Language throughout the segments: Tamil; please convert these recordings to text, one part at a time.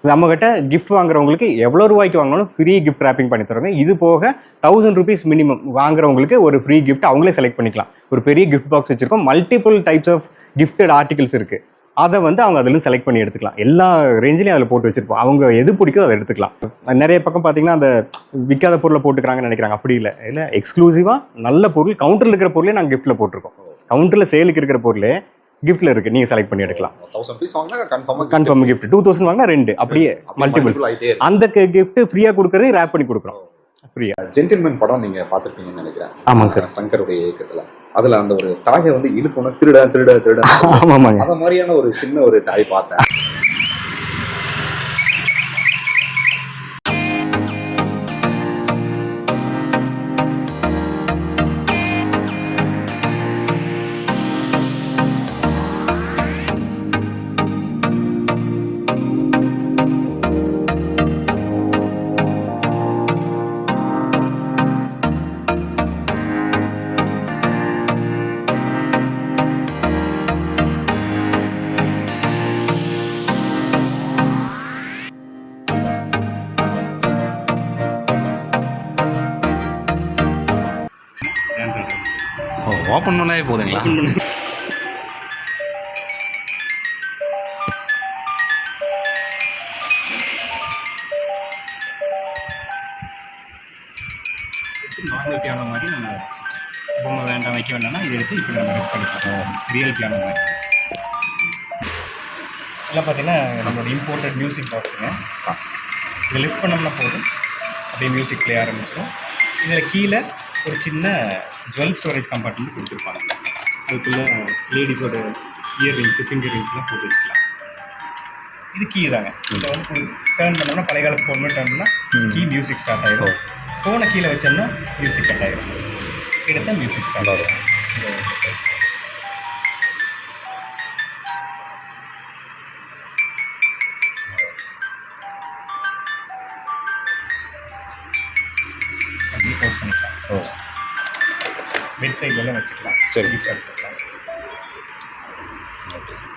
நம்மகிட்ட கிஃப்ட் வாங்குறவங்களுக்கு எவ்வளோ ரூபாய்க்கு வாங்கினாலும் ஃப்ரீ கிஃப்ட் ரேப்பிங் பண்ணி தருவாங்க. இது போக 1000 rupees மினிமம் வாங்குறவங்களுக்கு ஒரு ஃப்ரீ கிஃப்ட் அவங்களே செலக்ட் பண்ணிக்கலாம். ஒரு பெரிய கிஃப்ட் பாக்ஸ் வச்சிருக்கோம். Multiple types of gifted articles இருக்கு. அதை வந்து அவங்க அதுலேருந்து செலக்ட் பண்ணி எடுத்துக்கலாம். எல்லா ரேஞ்சிலையும் அதில் போட்டு வச்சிருப்போம். அவங்க எது பிடிக்கோ அதை எடுத்துக்கலாம். நிறைய பக்கம் பார்த்தீங்கன்னா அந்த விற்காத பொருளை போட்டுக்கிறாங்கன்னு நினைக்கிறாங்க. அப்படி இல்லை எக்ஸ்க்ளூசிவாக நல்ல பொருள் கவுண்டரில் இருக்கிற பொருளே நாங்கள் கிஃப்ட்டில் போட்டிருக்கோம். கவுண்டரில் சேலுக்கு இருக்கிற பொருளே கிஃப்ட்ல இருக்கு. நீங்க செலக்ட் பண்ணி எடுக்கலாம். 1000 பீஸ் வாங்கினா கன்ஃபார்ம் கிஃப்ட். 2000 வாங்கினா 2 அப்படியே மல்டிபிள்ஸ். அந்த கிஃப்ட் ஃப்ரீயா கொடுக்கறது ரேப் பண்ணி கொடுக்குறோம் ஃப்ரீயா. ஜென்டில்மேன் படம் நீங்க பார்த்திருப்பீங்கன்னு நினைக்கிறேன். ஆமாங்க சார். சங்கருடைய இயக்கத்துல அதுல அந்த ஒரு டாயை வந்து இழுக்கணும், திருட திருட திருட. ஆமாங்க. அந்த மாதிரியான ஒரு சின்ன ஒரு டாய் பார்த்தேன். ஓப்பன் பண்ணாவே போதுங்களா? நார்மல் பியானோ மாதிரி நம்ம பொம்மை வேண்டாம் வைக்க வேண்டாம்னா இதை எடுத்து இப்படி நம்ம யூஸ் பண்ணிக்கலாம். ரியல் பியானோ மாதிரி. இதெல்லாம் பார்த்தீங்கன்னா நம்மளோட இம்போர்ட்டட் மியூசிக் பாக்ஸுங்க. இதை லிஃப்ட் பண்ணோம்னா போதும் அப்படியே மியூசிக் ப்ளே ஆரம்பிச்சிடும். இதில் கீழே ஒரு சின்ன ஜுவல் ஸ்டோரேஜ் கம்பார்ட்மெண்ட் கொடுத்துருப்பாங்க. அதுக்குள்ளே லேடிஸோட இயர்ரிங்ஸு ஃபிங்கர் ரிங்ஸ்லாம் போட்டு வச்சுக்கலாம். இது கீ தாங்க. இதை வந்து டேர்ன் பண்ணோம்னா பழைய காலத்து ஃபோன் டேர்ன் பண்ணால் கீ மியூசிக் ஸ்டார்ட் ஆகிடும். ஃபோனை கீழே வச்சோம்னா மியூசிக் கட் ஆகிடும். எடுத்தால் மியூசிக் ஸ்டார்ட் ஆகும். க்ளோஸ் பண்ணிக்கலாம். பெட் சைட்லாம் வச்சுக்கலாம். சரி. யூஸ் பண்ணிக்கலாம். Okay sir.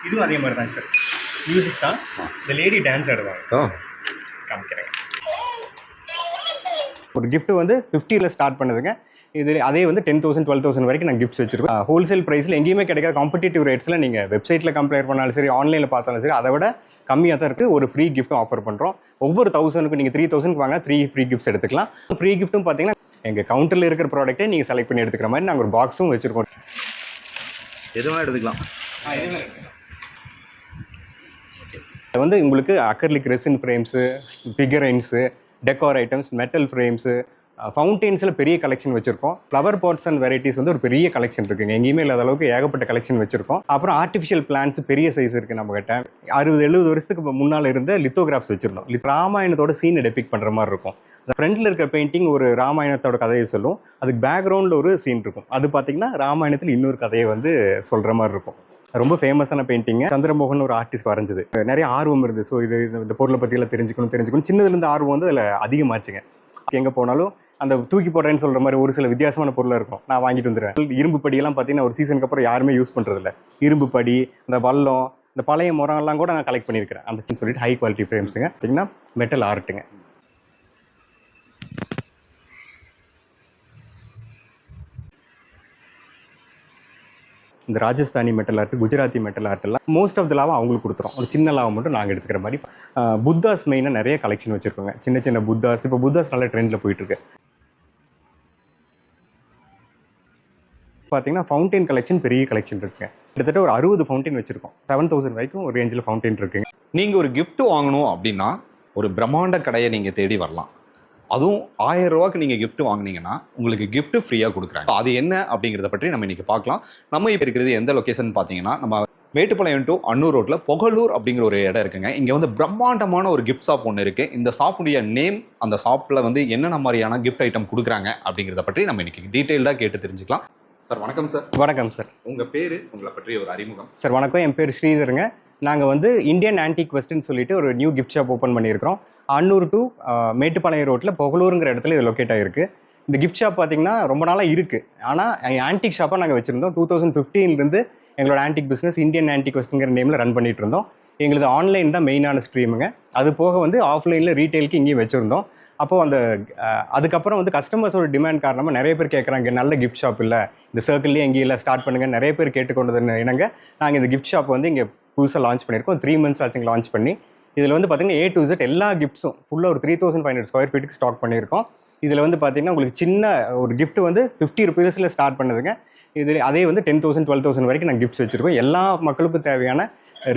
இதுவும் அதே மாதிரி தாங்க சார். மியூசிக் தான். இந்த லேடி டான்ஸ் ஆடுவாங்க. காமிக்கிறேங்க. ஒரு கிஃப்ட் வந்து 50ல் ஸ்டார்ட் பண்ணுதுங்க. இது அதே வந்து 10,000 12,000 வரைக்கும் நாங்கள் கிஃப்ட்ஸ் வச்சுருக்கோம். ஹோல்சேல் ப்ரைஸில் எங்கேயுமே கிடைக்காத காம்படிட்டிவ் ரேட்ஸில் நீங்கள் வெப்சைட்டில் கம்பேர் பண்ணாலும் சரி, ஆன்லைனில் பார்த்தாலும் சரி, அதை விட கம்மியாக தான் இருக்குது. ஒரு ஃப்ரீ கிஃப்ட்டும் ஆஃபர் பண்ணுறோம். ஒவ்வொரு 1000க்கு நீங்கள் 3000க்கு வாங்க 3 ஃப்ரீ கிஃப்ட்ஸ் எடுத்துக்கலாம். ஃப்ரீ கிஃப்ட்டும் பார்த்தீங்கன்னா எங்கள் கவுண்டரில் இருக்கிற ப்ராடக்ட்டே நீங்கள் செலக்ட் பண்ணி எடுத்துக்கிற மாதிரி நாங்கள் ஒரு பாக்ஸும் வச்சுருக்கோம். எதுவும் எடுத்துக்கலாம். இதுவும் எடுத்துக்கலாம். இது வந்து உங்களுக்கு acrylic resin frames, figurines, decor items, metal frames, ஃபவுண்டெயின்ஸில் பெரிய கலெக்ஷன் வச்சுருக்கோம். ஃப்ளவர் பாட்ஸ் அண்ட் வெரைட்டிஸ் வந்து ஒரு பெரிய கலெக்ஷன் இருக்குங்க. எங்கேயுமே இல்லாத அளவுக்கு ஏகப்பட்ட கலெக்ஷன் வச்சுருக்கோம். அப்புறம் ஆர்டிஃபிஷியல் பிளான்ஸ் பெரிய சைஸ் இருக்குது நம்மகிட்ட. 60-70 வருஷத்துக்கு முன்னால் இருந்த லித்தோகிராஃப்ஸ் வச்சுருந்தோம். ராமாயணத்தோட சீனை டெபிக் பண்ணுற மாதிரி இருக்கும். அந்த ஃப்ரண்ட்டில் இருக்கிற பெயிண்டிங் ஒரு ராமாயணத்தோட கதையை சொல்லும். அதுக்கு பேக்ரவுண்டில் ஒரு சீன் இருக்கும். அது பார்த்திங்கன்னா ராமாயணத்தில் இன்னொரு கதையை வந்து சொல்கிற மாதிரி இருக்கும். ரொம்ப ஃபேமஸான பெயிண்டிங்கு. சந்திரமோகன் ஒரு ஆர்டிஸ்ட் வரைஞ்சது. நிறைய ஆர்வம் இருந்தது. ஸோ இந்த பொருளை பற்றியெல்லாம் தெரிஞ்சுக்கணும். சின்னதுலேருந்து ஆர்வம் வந்து அதில் அதிகமாச்சுங்க. எங்கே போனாலும் அந்த தூக்கி போடுறேன்னு சொல்கிற மாதிரி ஒரு சில வித்தியாசமான பொருளாக இருக்கும். நான் வாங்கிட்டு வந்துடுவேன். இரும்பு படியெல்லாம் பார்த்தீங்கன்னா ஒரு சீசனுக்கு அப்புறம் யாருமே யூஸ் பண்ணுறதில்ல. இரும்பு படி, இந்த வல்லம், இந்த பழைய மரம்லாம் கூட நான் கலெக்ட் பண்ணியிருக்கிறேன். அந்த சொல்லிட்டு ஹை குவாலிட்டி ஃப்ரேம்ஸுங்க. பார்த்தீங்கன்னா மெட்டல் ஆர்ட்டுங்க. இந்த Rajasthani metal art, Gujarati metal art எல்லாம் மோஸ்ட் ஆஃப் த லாவை அவங்களுக்கு கொடுத்துரும். ஒரு சின்ன லாவை மட்டும் நாங்கள் எடுத்துக்கிற மாதிரி. புத்தாஸ் மெயினாக நிறைய கலெக்ஷன் வச்சுருக்கோங்க. சின்ன சின்ன புத்தாஸ். இப்போ புத்தாஸ் நல்ல ட்ரெண்டில் போயிட்டுருக்கு. பார்த்தீங்கன்னா ஃபவுண்டைன் கலெக்ஷன் பெரிய கலெக்ஷன் இருக்குங்க. கிட்டத்தட்ட ஒரு 60 ஃபவுண்டைன் வச்சுருக்கோம். 7000 வரைக்கும் ஒரு ரேஞ்சில் ஃபவுண்டைன் இருக்குங்க. நீங்க ஒரு gift வாங்கணும் அப்படின்னா ஒரு பிரம்மாண்ட கடையை நீங்க தேடி வரலாம். அதுவும் 1000 ரூபாய்க்கு நீங்க gift வாங்குனீங்கன்னா உங்களுக்கு gift ஃப்ரீயா கொடுக்குறாங்க. அது என்ன அப்படிங்கிறத பற்றி நம்ம இன்னைக்கு பார்க்கலாம். நம்ம இப்போ இருக்கிறது எந்த லொகேஷன் பார்த்தீங்கன்னா நம்ம மேட்டுப்பாளையம் டு அன்னூர் ரோட்ல புகழூர் அப்படிங்கிற ஒரு இடம் இருக்குங்க. இங்க வந்து பிரம்மாண்டமான ஒரு கிஃப்ட் ஷாப் ஒன்று இருக்கு. இந்த ஷாப்புடைய நேம், அந்த ஷாப்ல வந்து என்னென்ன மாதிரியான கிஃப்ட் ஐட்டம் கொடுக்குறாங்க அப்படிங்கிறத பற்றி நம்ம இன்னைக்கு டீட்டெயில்டாக கேட்டு தெரிஞ்சுக்கலாம். சார் வணக்கம் சார். வணக்கம் சார். உங்க பேரு, உங்களை பற்றி ஒரு அறிமுகம். சார் வணக்கம். என் பேர் ஸ்ரீதருங்க. நாங்கள் வந்து இந்தியன் ஆன்டிக் வெஸ்ட்னு சொல்லிட்டு ஒரு நியூ கிஃப்ட் ஷாப் ஓப்பன் பண்ணியிருக்கிறோம். அன்னூர் டு மேட்டுப்பாளையம் ரோட்டில் புகழூருங்கிற இடத்துல இது லொக்கேட் ஆகிருக்கு. இந்த கிஃப்ட் ஷாப் பார்த்தீங்கன்னா ரொம்ப நாளாக இருக்குது. ஆனால் ஆன்டிக் ஷாப்பாக நாங்கள் வச்சுருந்தோம். 2015 எங்களோட ஆன்டிக் பிஸ்னஸ் இந்தியன் ஆன்டிக் வெஸ்ட்ங்கிற நேமில் ரன் பண்ணிட்டு இருந்தோம். எங்களது ஆன்லைன் தான் மெயினான ஸ்ட்ரீமுங்க. அது போக வந்து ஆஃப்லைனில் ரீட்டெயிலுக்கு இங்கேயும் வச்சுருந்தோம். அப்போது அந்த அதுக்கப்புறம் வந்து கஸ்டமர்ஸோட டிமாண்ட் காரணமாக நிறைய பேர் கேட்குறாங்க, நல்ல கிஃப்ட் ஷாப் இல்லை, இந்த சர்க்கிள்லேயே எங்கேயும் இல்லை, ஸ்டார்ட் பண்ணுங்கள், நிறைய பேர் கேட்டுக்கொண்டதுன்னு இணங்க நாங்கள் இந்த கிஃப்ட் ஷாப் வந்து இங்கே புதுசாக லான்ச் பண்ணியிருக்கோம். 3 months ஆச்சுங்க லான்ச் பண்ணி. இதில் வந்து பார்த்தீங்கன்னா A to Z எல்லா கிஃப்ட்ஸும் ஃபுல்லாக ஒரு 3500 ஸ்கொயர் ஃபீட்டுக்கு ஸ்டாக் பண்ணியிருக்கோம். இதில் வந்து பார்த்தீங்கன்னா உங்களுக்கு சின்ன ஒரு கிஃப்ட் வந்து 50 rupeesல ஸ்டார்ட் பண்ணுதுங்க. இதில் அதே வந்து 10,000 12,000 வரைக்கும் நாங்கள் கிஃப்ட்ஸ் வச்சுருக்கோம். எல்லா மக்களுக்கும் தேவையான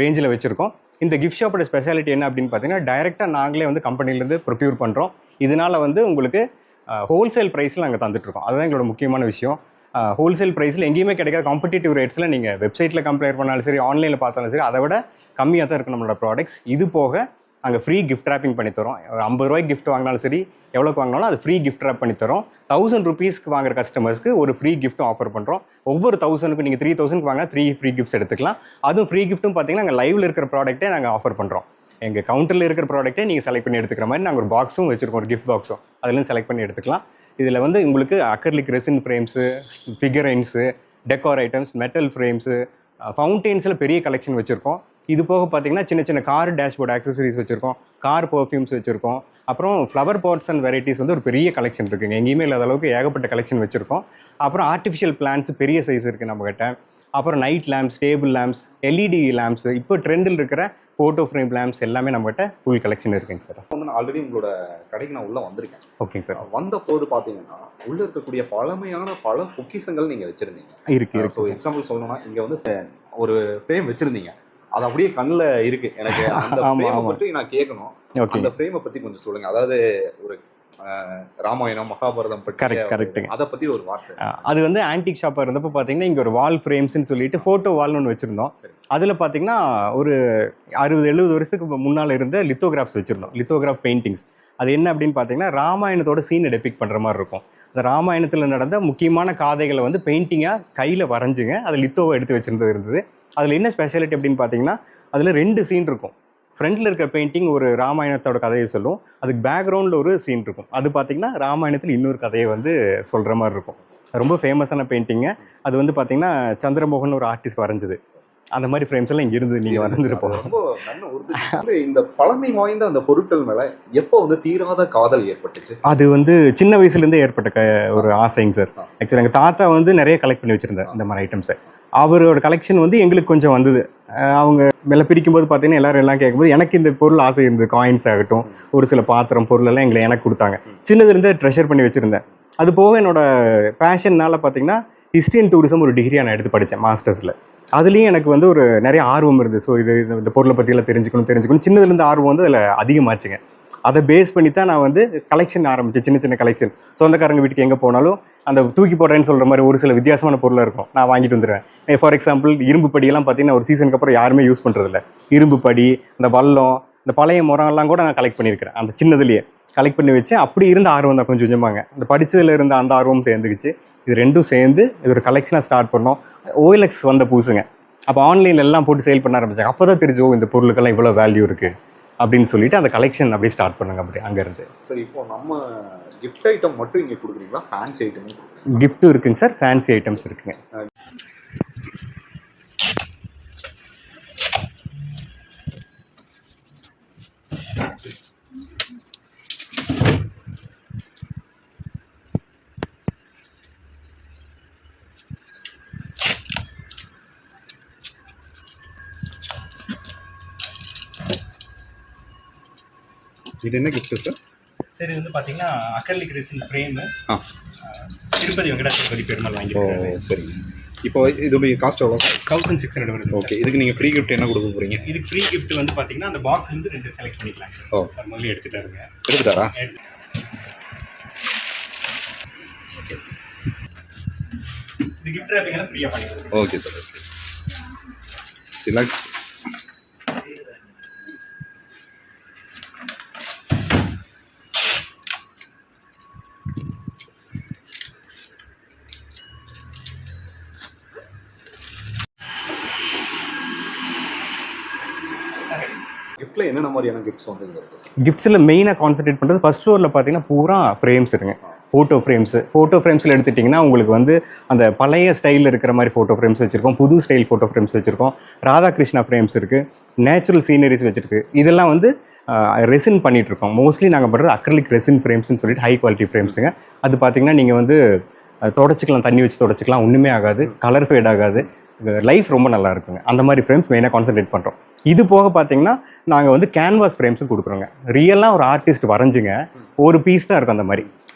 ரேஞ்சில் வச்சுருக்கோம். இந்த கிஃப்ட் ஷாப்போட ஸ்பெஷாலிட்டி என்ன அப்படின்னு பார்த்தீங்கன்னா, டைரெக்டாக நாங்களே வந்து கம்பெனிலேருந்து ப்ரொக்யூர் பண்ணுறோம். இதனால் வந்து உங்களுக்கு ஹோல்சேல் ப்ரைஸில் நாங்கள் தந்துட்டுருக்கோம். அதுதான் எங்களோட முக்கியமான விஷயம். ஹோல்சேல் ப்ரைஸில் எங்கேயுமே கிடைக்காத காம்படிட்டிவ் ரேட்ஸில் நீங்கள் வெப்சைட்டில் கம்பேர் பண்ணாலும் சரி, ஆன்லைனில் பார்த்தாலும் சரி, அதை விட கம்மியாக தான் இருக்கும் நம்மளோட ப்ராடக்ட்ஸ். இது போக நாங்கள் ஃப்ரீ கிஃப்ட் ரேப்பிங் பண்ணித்தரோம். ஒரு 50 ரூபாய்க்கு கிஃப்ட் வாங்கினாலும் சரி, எவ்வளோக்கு வாங்கினாலும் அது ஃப்ரீ கிஃப்ட் ரேப் பண்ணித்தரோம். 1000 rupeesக்கு வாங்குற கஸ்டமர்ஸ்க்கு ஒரு ஃப்ரீ கிஃப்ட்டும் ஆஃபர் பண்ணுறோம். ஒவ்வொரு 1000க்கு நீங்கள் 3000க்கு வாங்கினா 3 ஃப்ரீ கிஃப்ட்ஸ் எடுத்துக்கலாம். அதுவும் ஃப்ரீ கிஃப்ட்டும் பார்த்தீங்கன்னா நாங்கள் லைவில் இருக்கிற ப்ராடக்ட்டே நாங்கள் ஆஃபர் பண்ணுறோம். எங்கள் கவுண்டரில் இருக்கிற ப்ராடக்ட்டே நீங்கள் செலக்ட் பண்ணி எடுத்துக்கிற மாதிரி நாங்கள் ஒரு பாக்ஸும் வச்சுருக்கோம், ஒரு கிஃப்ட் பாக்ஸும். அதுலேருந்து செலக்ட் பண்ணி எடுத்துக்கலாம். இதில் வந்து உங்களுக்கு acrylic resin frames, figurines, decor items, metal frames, ஃபவுண்டெயின்ஸில் பெரிய கலெக்ஷன் வச்சுருக்கோம். இது போக பார்த்தீங்கன்னா சின்ன சின்ன கார் டேஷ்போர்ட் ஆக்சசரிஸ் வச்சுருக்கோம், கார் பர்ஃப்யூம்ஸ் வச்சுருக்கோம். அப்புறம் ஃப்ளவர் பாட்ஸ் அண்ட் வெரைட்டிஸ் வந்து ஒரு பெரிய கலெக்ஷன் இருக்குங்க. எங்கேயுமே இல்லாத அளவுக்கு ஏகப்பட்ட கலெக்ஷன் வச்சுருக்கோம். அப்புறம் ஆர்டிஃபிஷியல் பிளான்ஸ் பெரிய சைஸ் இருக்குது நம்மகிட்ட. அப்புறம் night lamps, table lamps, LED lamps, இப்போ ட்ரெண்டில் இருக்கிற ஃபோட்டோ ஃப்ரேம் லேம்ப்ஸ் எல்லாமே நம்மகிட்ட ஃபுல் கலெக்ஷன் இருக்குங்க சார். வந்து நான் ஆல்ரெடி உங்களோட கடைக்கு நான் உள்ளே வந்திருக்கேன். ஓகேங்க சார். வந்த போது பார்த்தீங்கன்னா உள்ளே இருக்கக்கூடிய பழமையான பல பொக்கிஷங்கள் நீங்கள் வச்சுருந்தீங்க. இருக்கு. ஸோ எக்ஸாம்பிள் சொல்லணும்னா இங்கே வந்து ஒரு ஃப்ரேம் வச்சுருந்தீங்க, அது அப்படியே கண்ணில் இருக்கு எனக்கு. அந்த ஃப்ரேமை பற்றி நான் கேட்கணும். அந்த ஃப்ரேமை பற்றி கொஞ்சம் சொல்லுங்க. அதாவது ஒரு ராமாயணம், மகாபாரதம் பற்றி கரெக்ட்டுங்க. அதை பற்றி ஒரு வார்த்தை. அது வந்து ஆன்டிக் ஷாப்பாக இருந்தப்போ பார்த்தீங்கன்னா இங்கே ஒரு வால் ஃப்ரேம்ஸ்ன்னு சொல்லிட்டு ஃபோட்டோ வால்னு ஒன்று வச்சுருந்தோம். அதில் பார்த்தீங்கன்னா ஒரு 60-70 வருஷத்துக்கு முன்னால் இருந்த லித்தோகிராஃப்ஸ் வச்சுருந்தோம், லித்தோகிராஃப் பெயிண்டிங்ஸ். அது என்ன அப்படின்னு பார்த்தீங்கன்னா ராமாயணத்தோட சீனை டெபிக் பண்ணுற மாதிரி இருக்கும். அந்த ராமாயணத்தில் நடந்த முக்கியமான காதைகளை வந்து பெயிண்டிங்காக கையில் வரைஞ்சுங்க அதை லித்தோவை எடுத்து வச்சுருந்தது இருந்தது. அதில் என்ன ஸ்பெஷாலிட்டி அப்படின்னு பார்த்தீங்கன்னா அதில் 2 சீன் இருக்கும். ஃப்ரண்ட்டில் இருக்க பெயிண்டிங் ஒரு ராமாயணத்தோட கதையை சொல்லும், அதுக்கு பேக்ரவுண்டில் ஒரு சீன் இருக்கும். அது பார்த்தீங்கன்னா ராமாயணத்தில் இன்னொரு கதையை வந்து சொல்கிற மாதிரி இருக்கும். ரொம்ப ஃபேமஸான பெயிண்டிங்க. அது வந்து பார்த்தீங்கன்னா சந்திரமோகன் ஒரு ஆர்டிஸ்ட் வரைஞ்சது. அந்த மாதிரி ஃப்ரேம்ஸ் எல்லாம் இங்கே இருந்து நீங்கள் வரைஞ்சிருப்போம். ரொம்ப நல்ல ஒரு இந்த பழமை வாய்ந்த அந்த பொருட்கள் மேலே எப்போ வந்து தீராத காதல் ஏற்பட்டுச்சு? அது வந்து சின்ன வயசுலேருந்தே ஏற்பட்ட ஒரு ஆசைங்க சார். ஆக்சுவலி எங்கள் தாத்தா வந்து நிறைய கலெக்ட் பண்ணி வச்சுருந்தார் இந்த மாதிரி ஐட்டம்ஸை. அவரோட கலெக்ஷன் வந்து எங்களுக்கு கொஞ்சம் வந்தது. அவங்க விலை பிரிக்கும்போது பார்த்தீங்கன்னா எல்லாம் கேட்கும்போது எனக்கு இந்த பொருள் ஆசை இருந்தது. காயின்ஸ் ஆகட்டும், ஒரு சில பாத்திரம் பொருள் எல்லாம் எனக்கு கொடுத்தாங்க. சின்னதுலேருந்தே ட்ரெஷர் பண்ணி வச்சுருந்தேன். அது போக என்னோட பேஷன்னால பார்த்தீங்கன்னா ஹிஸ்ட்ரி அண்ட் டூரிசம் ஒரு டிகிரியாக நான் எடுத்து படித்தேன் மாஸ்டர்ஸில். அதுலேயும் எனக்கு வந்து ஒரு நிறைய ஆர்வம் இருந்தது. ஸோ இந்த பொருளை பற்றியெல்லாம் தெரிஞ்சுக்கணும். சின்னதுலேருந்து ஆர்வம் வந்து அதில் அதிகமாச்சுங்க. அதை பேஸ் பண்ணி தான் நான் வந்து கலெக்ஷன் ஆரம்பித்தேன். சின்ன சின்ன கலெக்ஷன். சொந்தக்காரங்க வீட்டுக்கு எங்கே போனாலும் அந்த தூக்கி போடுறேன்னு சொல்கிற மாதிரி ஒரு சில வித்தியாசமான பொருளாக இருக்கும், நான் வாங்கிட்டு வந்துடுவேன். ஃபார் எக்ஸாம்பிள் இரும்பு படியெல்லாம் பார்த்தீங்கன்னா ஒரு சீசனுக்கு அப்புறம் யாருமே யூஸ் பண்ணுறதில்ல. இரும்பு படி, இந்த வல்லம், இந்த பழைய முறம்லாம் கூட நான் கலெக்ட் பண்ணியிருக்கிறேன். அந்த சின்னதுலேயே கலெக்ட் பண்ணி வச்சு அப்படி இருந்த ஆர்வம் தான் கொஞ்சம் கொஞ்சமாங்க. அந்த படித்ததில் இருந்த அந்த ஆர்வம் சேர்ந்துக்குச்சு. இது ரெண்டும் சேர்ந்து இது ஒரு கலெக்ஷனாக ஸ்டார்ட் பண்ணோம். OLX வந்த புதுசுங்க. அப்போ ஆன்லைனில் எல்லாம் போட்டு சேல் பண்ண ஆரம்பிச்சாங்க. அப்போ தான் தெரிஞ்சோ இந்த பொருளுக்கெல்லாம் இவ்வளோ வேல்யூ இருக்குது அப்படின்னு சொல்லிட்டு அந்த கலெக்ஷன் அப்படியே ஸ்டார்ட் பண்ணுங்க. அப்படி அங்கேருந்து சரி, இப்போ நம்ம கிஃப்ட் ஐட்டம் மட்டும் இங்கே கொடுக்குறீங்களா? ஃபேன்சி ஐட்டமும் கொடுக்குறீங்களா? கிஃப்ட்டும் இருக்குங்க சார், ஃபேன்சி ஐட்டம்ஸ் இருக்குங்க. இது என்ன கிஃப்ட் சார்? சார் இது வந்து பார்த்தீங்கன்னா acrylic resin frame, Tirupati Venkatachalapathy Perumal வாங்கியிருக்காரு. சரி, இப்போ இதோடைய காஸ்ட் எவ்வளோ? 1600 வருது. ஓகே, இதுக்கு நீங்கள் ஃப்ரீ கிஃப்ட் என்ன கொடுக்க போகிறீங்க? இதுக்கு ஃப்ரீ கிஃப்ட் வந்து பார்த்தீங்கன்னா அந்த பாக்ஸ்லேருந்து 2 செலக்ட் பண்ணிக்கலாம். முதல்ல எடுத்துட்டாருங்க. எடுத்துட்டாரா? ஓகே, இது கிஃப்ட் ரேப்பிங் எல்லாம் ஃப்ரீயாக பண்ணிக்கலாம். Okay sir, okay. சிலக்ஸ் கிஃப்ட்ல என்னென்ன மாதிரியான கிஃப்ட்ஸ் வந்து இங்க இருக்கு சார்? கிஃப்ட்ஸில் மெயினாக கான்சென்ட்ரேட் பண்ணுறது ஃபர்ஸ்ட் ஃப்ளோரில் பார்த்தீங்கன்னா பூரா ஃப்ரேம்ஸ் இருக்குங்க. ஃபோட்டோ ஃப்ரேம்ஸில் எடுத்துட்டிங்கன்னா உங்களுக்கு வந்து அந்த பழைய ஸ்டைலில் இருக்கிற மாதிரி ஃபோட்டோ ஃப்ரேம்ஸ் வச்சுருக்கோம், புது ஸ்டைல் ஃபோட்டோ ஃப்ரேம்ஸ் வச்சுருக்கோம், ராதாகிருஷ்ணா ஃப்ரேம்ஸ் இருக்குது, நேச்சுரல் சீனரிஸ் வச்சுருக்கு. இதெல்லாம் வந்து ரெசின் பண்ணிகிட்ருக்கோம். மோஸ்ட்லி நாங்கள் பண்ணுறது அக்ரிலிக் ரெசின் ஃப்ரேம்ஸ்னு சொல்லிட்டு ஹை குவாலிட்டி ஃப்ரேம்ஸுங்க. அது பார்த்தீங்கன்னா நீங்கள் வந்து தொடச்சிக்கலாம், தண்ணி வச்சு தொடச்சிக்கலாம், ஒன்றுமே ஆகாது, கலர் ஃபேட் ஆகாது, லைஃப் ரொம்ப நல்லா இருக்குங்க. அந்த மாதிரி ஃப்ரேம்ஸ் மெயினாக கான்சென்ட்ரேட் பண்ணுறோம். இது போக பார்த்தீங்கன்னா நாங்கள் வந்து கேன்வாஸ் ஃப்ரேம்ஸும் கொடுக்குறோங்க. ரியலாக ஒரு ஆர்டிஸ்ட் வரைஞ்சுங்க ஒரு பீஸ் தான் இருக்கும், அந்த மாதிரி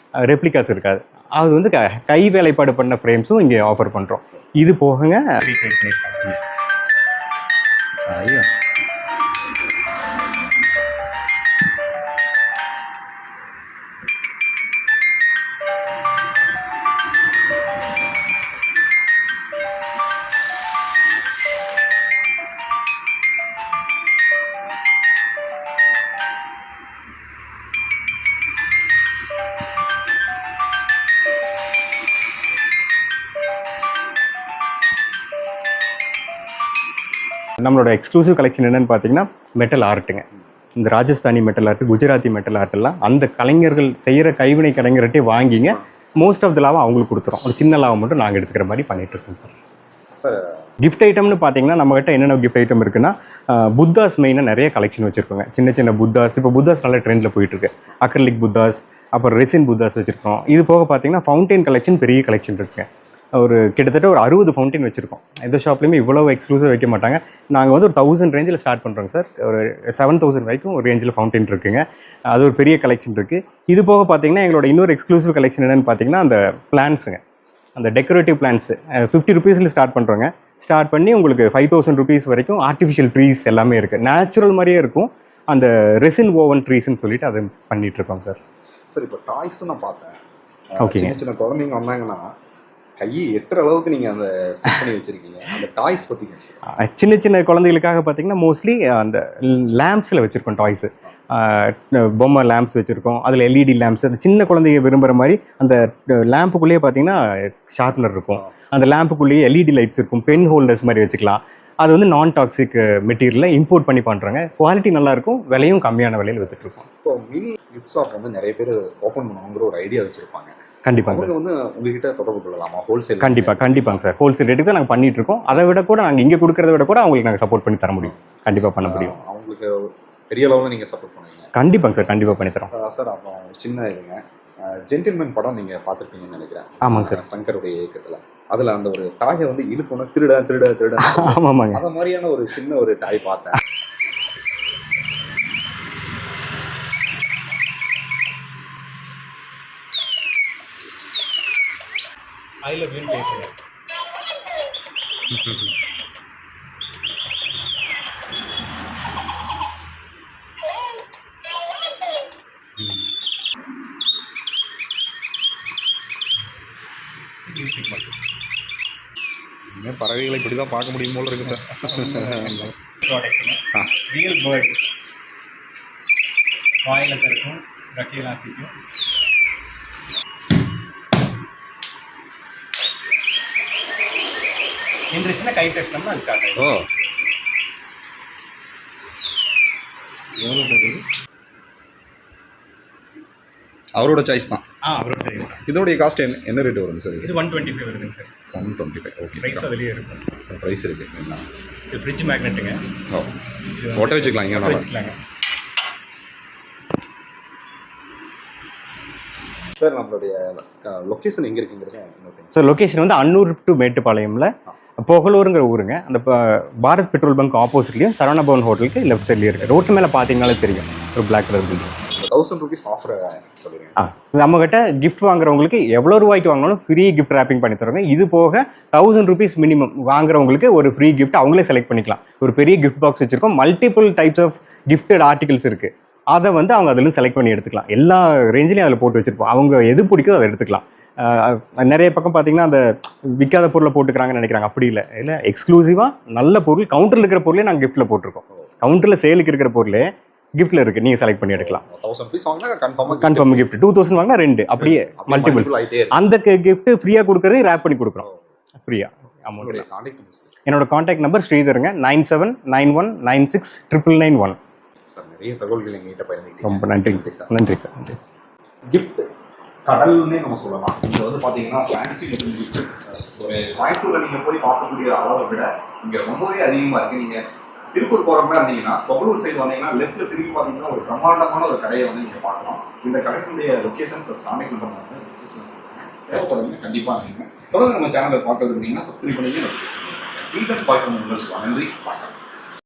ரெப்ளிகாஸ் இருக்காது. அது வந்து கை வேலைப்பாடு பண்ண ஃப்ரேம்ஸும் இங்கே ஆஃபர் பண்ணுறோம். இது போகங்க ஐயோ நம்மளோட எக்ஸ்க்ளூசிவ் கலெக்ஷன் என்னென்னு பார்த்தீங்கன்னா மெட்டல் ஆர்ட்டுங்க. இந்த Rajasthani metal art, Gujarati metal art எல்லாம் அந்த கலைஞர்கள் செய்கிற கைவினை கலைஞர்கிட்டே வாங்கிங்க மோஸ்ட் ஆஃப் த லாபம் அவங்களுக்கு கொடுத்துரும். ஒரு சின்ன லாபம் மட்டும் நாங்கள் எடுத்துக்கிற மாதிரி பண்ணிகிட்ருக்கோம் சார். சார் கிஃப்ட் ஐட்டம்னு பார்த்தீங்கன்னா நம்மகிட்ட என்னென்ன கிஃப்ட் ஐட்டம் இருக்குன்னா புத்தாஸ் மெயினாக நிறைய கலெக்ஷன் வச்சுருக்கோங்க. சின்ன சின்ன புத்தாஸ், இப்போ புத்தாஸ் நல்ல ட்ரெண்டில் போயிட்டுருக்கு. அக்ரிலிக் புத்தாஸ், அப்புறம் ரெசின் புத்தாஸ் வச்சுருக்கோம். இது போக பார்த்தீங்கன்னா ஃபவுண்டைன் கலெக்ஷன் பெரிய கலெக்ஷன் இருக்குங்க. ஒரு கிட்டத்தட்ட ஒரு 60 ஃபவுண்டைன் வச்சுருக்கோம். எந்த ஷாப்லையுமே இவ்வளோ எக்ஸ்க்ளூசிவ் வைக்க மாட்டாங்க. நாங்கள் வந்து ஒரு 1000 ரேஞ்சில் ஸ்டார்ட் பண்ணுறோங்க சார். ஒரு 7000 வரைக்கும் ஒரு ரேஞ்சில் ஃபவுண்டைன் இருக்குங்க. அது ஒரு பெரிய கலெக்ஷன் இருக்குது. இது போக பார்த்தீங்கன்னா எங்களோட இன்னொரு எக்ஸ்க்ளூசிவ் கலெக்ஷன் என்னென்னு பார்த்தீங்கன்னா அந்த பிளான்ஸுங்க, அந்த டெக்கரேட்டிவ் பிளான்ஸ் 50 ருபீஸில் ஸ்டார்ட் பண்ணுறோங்க. ஸ்டார்ட் பண்ணி உங்களுக்கு 5000 ருபீஸ் வரைக்கும் ஆர்டிஃபிஷியல் ட்ரீஸ் எல்லாமே இருக்குது. நேச்சுரல் மாதிரியே இருக்கும். அந்த ரெசின் ஓவன் ட்ரீஸ்ன்னு சொல்லிட்டு அதை பண்ணிகிட்ருக்கோம் சார். சார் இப்போ டாய்ஸும் நான் பார்த்தேன். ஓகே, சின்ன சின்ன குழந்தைங்க வந்தாங்கன்னா கையை எட்டுற அளவுக்கு நீங்கள் அந்த செட் பண்ணி வச்சுருக்கீங்க. அந்த டாய்ஸ் பற்றி சின்ன சின்ன குழந்தைகளுக்காக பார்த்தீங்கன்னா மோஸ்ட்லி அந்த லேம்ப்ஸில் வச்சுருக்கோம் டாய்ஸு. பொம்மை லேம்ப்ஸ் வச்சுருக்கோம். அதில் எல்இடி லேம்ப்ஸ், அந்த சின்ன குழந்தைங்க விரும்புகிற மாதிரி அந்த லேம்புக்குள்ளேயே பார்த்தீங்கன்னா ஷார்ப்னர் இருக்கும். அந்த லேம்புக்குள்ளேயே எல்இடி லைட்ஸ் இருக்கும். பென் ஹோல்டர்ஸ் மாதிரி வச்சுக்கலாம். அது வந்து நான் டாக்ஸிக் மெட்டீரியலில் இம்போர்ட் பண்ணி பண்ணுறாங்க. குவாலிட்டி நல்லாயிருக்கும், விலையும் கம்மியான விலையில் விற்றுட்ருக்கோம். இப்போ மினி கிஃப்ட் ஷாப் வந்து நிறைய பேர் ஓப்பன் பண்ணுவாங்கிற ஒரு ஐடியா வச்சுருப்பாங்க. கண்டிப்பாங்க சார். வந்து உங்ககிட்ட தொடர்பு கொள்ளலாமா? ஹோல்சேல்? கண்டிப்பாங்க சார். ஹோல்சேல் ரேட்டுக்கு தான் நாங்கள் பண்ணிட்டு இருக்கோம். அதை விட கூட நாங்கள் இங்கே கொடுக்கறத விட கூட அவங்களுக்கு நாங்கள் சப்போர்ட் பண்ணி தர முடியும். கண்டிப்பாக பண்ண முடியும். அவங்களுக்கு பெரிய அளவில் நீங்கள் சப்போர்ட் பண்ணுவீங்க? கண்டிப்பாங்க சார், கண்டிப்பாக பண்ணி தரோம் சார். அப்புறம் சின்ன இதுங்க, ஜென்டில்மேன் படம் நீங்கள் பார்த்துருப்பீங்கன்னு நினைக்கிறேன். ஆமாங்க சார். சங்கருடைய இயக்கத்தில் அதில் அந்த ஒரு டாயை வந்து இழுக்கணும், திருட திருட திருட. ஆமாங்க, அந்த மாதிரியான ஒரு சின்ன ஒரு டாய் பார்த்தேன். I love you பேசுங்க. இன்னும் பறவைகளை இப்படி தான் பார்க்க முடியும் போல இருக்கு சார். ரியல் பேர்ட் வாயில திறக்கும், ரெக்கையில அசைக்கும். எந்திரிச்சுன்னா கை தட்டினோம்னா அது ஸ்டார்ட் ஆகும். ஓ, எவ்வளோ சார் இது? அவரோட சாய்ஸ் தான். அவரோட சாய்ஸ் தான். இதோடைய காஸ்ட் என்ன ரேட் வருங்க சார்? இது 125 வருதுங்க சார். 125. ஓகே, ப்ரைஸ் அதுலேயே இருக்கும். ப்ரைஸ் இருக்குது. என்ன இது ஃப்ரிட்ஜ் மேக்னெட்டுங்க. ஓ, ஒட்ட வச்சுக்கலாம், இங்கே வச்சுக்கலாங்க சார். நம்மளுடைய லொக்கேஷன் எங்கே இருக்குங்கிறது சார்? லொக்கேஷன் வந்து அன்னூர் டு மேட்டுப்பாளையமில் புகழூருங்கிற ஊருங்க. அந்த பாரத் பெட்ரோல் பங்க் ஆப்போசிட்லேயும் சரவண பவன் ஹோட்டலுக்கு லெஃப்ட் சைட்லேயே இருக்குது. ரோட்டு மேலே பார்த்தீங்கனாலே தெரியும், ஒரு black colour building. 1000 rupees offer சொல்லுங்கள். நம்மகிட்ட கிஃப்ட் வாங்குறவங்களுக்கு எவ்வளோ ரூபாய்க்கு வாங்கினாலும் ஃப்ரீ கிஃப்ட் ரேப்பிங் பண்ணி தருவாங்க. இது போக 1000 rupees மினிமம் வாங்குறவங்களுக்கு ஒரு ஃப்ரீ கிஃப்ட் அவங்களே செலக்ட் பண்ணிக்கலாம். ஒரு பெரிய கிஃப்ட் பாக்ஸ் வச்சுருக்கோம். Multiple types of gifted articles இருக்குது. அதை வந்து அவங்க அதில் செலக்ட் பண்ணி எடுத்துக்கலாம். எல்லா ரேஞ்சிலையும் அதில் போட்டு வச்சுருப்போம். அவங்க எது பிடிக்குதோ அதை எடுத்துக்கலாம். நிறைய பக்கம் பார்த்தீங்கன்னா அந்த விற்காத பொருளை போட்டுக்கிறாங்கன்னு நினைக்கிறாங்க. அப்படி இல்லை எக்ஸ்க்ளூசிவாக நல்ல பொருள், கவுண்டரில் இருக்கிற பொருளே நாங்கள் கிஃப்ட்டில் போட்டிருக்கோம். கவுண்டரில் சேலுக்கு இருக்கிற பொருளே கிஃப்ட்டில் இருக்குது, நீங்கள் செலக்ட் பண்ணி எடுக்கலாம். 1000 rupees வாங்கினா கன்ஃபார்ம் கிஃப்ட். 2000 வாங்கினா 2 அப்படியே மல்டிபிள்ஸ். அந்த கிஃப்ட் ஃப்ரீயாக கொடுக்குறது ரேப் பண்ணி கொடுக்குறோம் ஃப்ரீயாக. அமௌண்ட் என்னோட காண்டாக்ட் நம்பர் ஸ்ரீதருங்க, 9791969991. சார் நிறைய தகவல்கள் எங்ககிட்ட பகிர்ந்துக்கிட்டீங்க. ரொம்ப நன்றிங்க சார். நன்றி சார் நன்றி சார். கிஃப்ட் கடல்னே நம்ம சொல்லலாம். இங்க வந்து பாத்தீங்கன்னா ஃபேன்சி மற்றும் கிஃப்ட் ஒரு கோயம்புத்தூர்ல நீங்க போய் பார்க்கக்கூடிய அளவை விட இங்க ரொம்பவே அதிகமா இருக்கு. நீங்க திருப்பூர் போற மாதிரி இருந்தீங்கன்னா பகலூர் சைடு வந்தீங்கன்னா லெஃப்ட்ல திரும்பி பாத்தீங்கன்னா ஒரு பிரம்மாண்டமான ஒரு கடையை வந்து நீங்க பார்க்கலாம். இந்த கடைக்குடைய லொகேஷன் ப்ளஸ் கான்டாக்ட் நம்பர் வந்து தேவைப்படுங்க கண்டிப்பா நீங்க தொடர்ந்து நம்ம சேனலை பார்க்க இருந்தீங்கன்னா சப்ஸ்கிரைப் பண்ணி நோட்டிஃபிகேஷன் பண்ணுங்க. பார்க்கணும். நன்றி, வணக்கம்.